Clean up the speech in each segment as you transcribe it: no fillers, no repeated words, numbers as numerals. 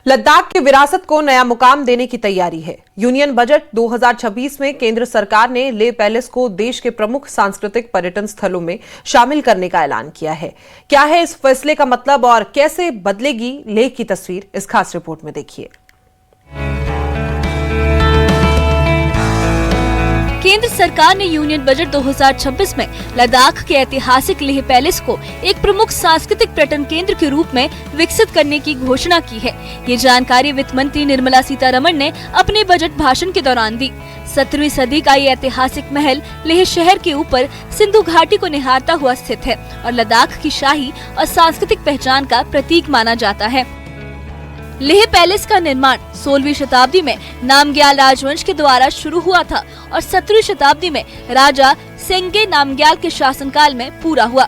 लद्दाख की विरासत को नया मुकाम देने की तैयारी है। यूनियन बजट 2026 में केंद्र सरकार ने लेह पैलेस को देश के प्रमुख सांस्कृतिक पर्यटन स्थलों में शामिल करने का ऐलान किया है। क्या है इस फैसले का मतलब और कैसे बदलेगी लेह की तस्वीर, इस खास रिपोर्ट में देखिए। केंद्र सरकार ने यूनियन बजट 2026 में लद्दाख के ऐतिहासिक लेह पैलेस को एक प्रमुख सांस्कृतिक पर्यटन केंद्र के रूप में विकसित करने की घोषणा की है। ये जानकारी वित्त मंत्री निर्मला सीतारमण ने अपने बजट भाषण के दौरान दी। 17वीं सदी का ये ऐतिहासिक महल लेह शहर के ऊपर सिंधु घाटी को निहारता हुआ स्थित है और लद्दाख की शाही और सांस्कृतिक पहचान का प्रतीक माना जाता है। लेह पैलेस का निर्माण 16वीं शताब्दी में नामग्याल राजवंश के द्वारा शुरू हुआ था और 17वीं शताब्दी में राजा सेंगे नामग्याल के शासनकाल में पूरा हुआ।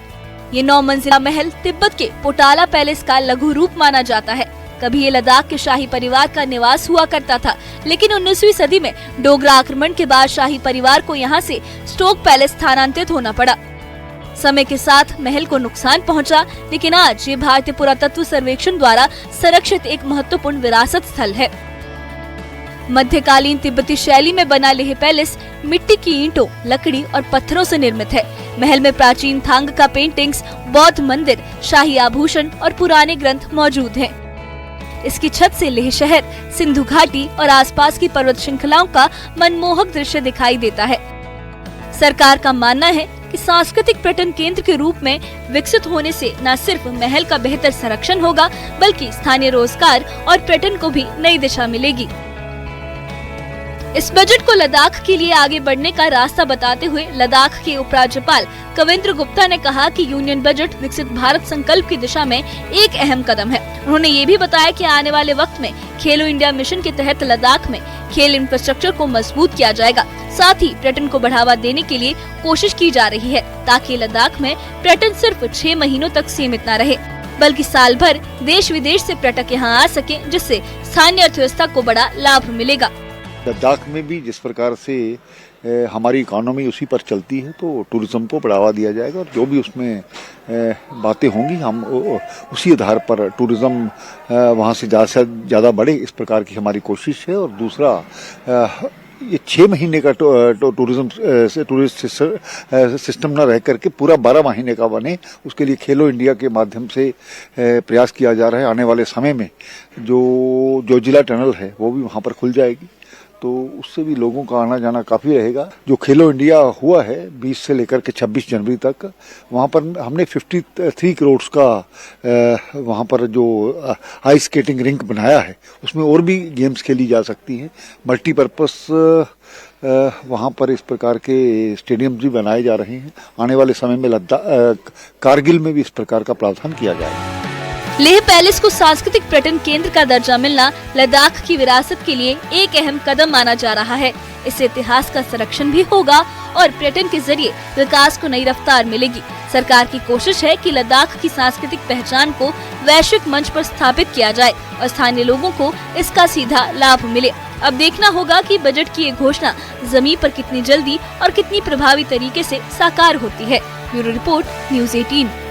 ये 9 मंजिला महल तिब्बत के पोटाला पैलेस का लघु रूप माना जाता है। कभी ये लद्दाख के शाही परिवार का निवास हुआ करता था, लेकिन 19वीं सदी में डोगरा आक्रमण के बाद शाही परिवार को यहाँ से स्टोक पैलेस स्थानांतरित होना पड़ा। समय के साथ महल को नुकसान पहुंचा, लेकिन आज ये भारतीय पुरातत्व सर्वेक्षण द्वारा संरक्षित एक महत्वपूर्ण विरासत स्थल है। मध्यकालीन तिब्बती शैली में बना लेह पैलेस मिट्टी की ईंटों, लकड़ी और पत्थरों से निर्मित है। महल में प्राचीन थांग का पेंटिंग्स, बौद्ध मंदिर, शाही आभूषण और पुराने ग्रंथ मौजूद हैं। इसकी छत से लेह शहर, सिंधु घाटी और आसपास की पर्वत श्रृंखलाओं का मनमोहक दृश्य दिखाई देता है। सरकार का मानना है कि सांस्कृतिक पर्यटन केंद्र के रूप में विकसित होने से न सिर्फ महल का बेहतर संरक्षण होगा, बल्कि स्थानीय रोजगार और पर्यटन को भी नई दिशा मिलेगी। इस बजट को लद्दाख के लिए आगे बढ़ने का रास्ता बताते हुए लद्दाख के उपराज्यपाल कविंद्र गुप्ता ने कहा कि यूनियन बजट विकसित भारत संकल्प की दिशा में एक अहम कदम है। उन्होंने ये भी बताया कि आने वाले वक्त में खेलो इंडिया मिशन के तहत लद्दाख में खेल इंफ्रास्ट्रक्चर को मजबूत किया जाएगा। साथ ही पर्यटन को बढ़ावा देने के लिए कोशिश की जा रही है, ताकि लद्दाख में पर्यटन सिर्फ 6 महीनों तक सीमित न रहे, बल्कि साल भर देश विदेश से पर्यटक यहाँ आ सके, जिससे स्थानीय अर्थव्यवस्था को बड़ा लाभ मिलेगा। लद्दाख में भी जिस प्रकार से हमारी इकोनॉमी उसी पर चलती है, तो टूरिज्म को बढ़ावा दिया जाएगा और जो भी उसमें बातें होंगी हम उसी आधार पर टूरिज्म वहाँ से ज़्यादा बढ़े, इस प्रकार की हमारी कोशिश है। और दूसरा, ये 6 महीने का टूरिस्ट सिस्टम न रह करके पूरा 12 महीने का बने, उसके लिए खेलो इंडिया के माध्यम से प्रयास किया जा रहा है। आने वाले समय में जो जोजिला टनल है वो भी वहाँ पर खुल जाएगी, तो उससे भी लोगों का आना जाना काफ़ी रहेगा। जो खेलो इंडिया हुआ है 20 से लेकर के 26 जनवरी तक, वहाँ पर हमने 53 करोड़ का वहाँ पर जो आइस स्केटिंग रिंक बनाया है, उसमें और भी गेम्स खेली जा सकती हैं। मल्टीपर्पस वहाँ पर इस प्रकार के स्टेडियम भी बनाए जा रहे हैं। आने वाले समय में लद्दाख कारगिल में भी इस प्रकार का प्रावधान किया जाएगा। लेह पैलेस को सांस्कृतिक पर्यटन केंद्र का दर्जा मिलना लद्दाख की विरासत के लिए एक अहम कदम माना जा रहा है। इससे इतिहास का संरक्षण भी होगा और पर्यटन के जरिए विकास को नई रफ्तार मिलेगी। सरकार की कोशिश है कि लद्दाख की सांस्कृतिक पहचान को वैश्विक मंच पर स्थापित किया जाए और स्थानीय लोगों को इसका सीधा लाभ मिले। अब देखना होगा कि बजट की ये घोषणा जमीन पर कितनी जल्दी और कितनी प्रभावी तरीके से साकार होती है। Bureau report, news 18।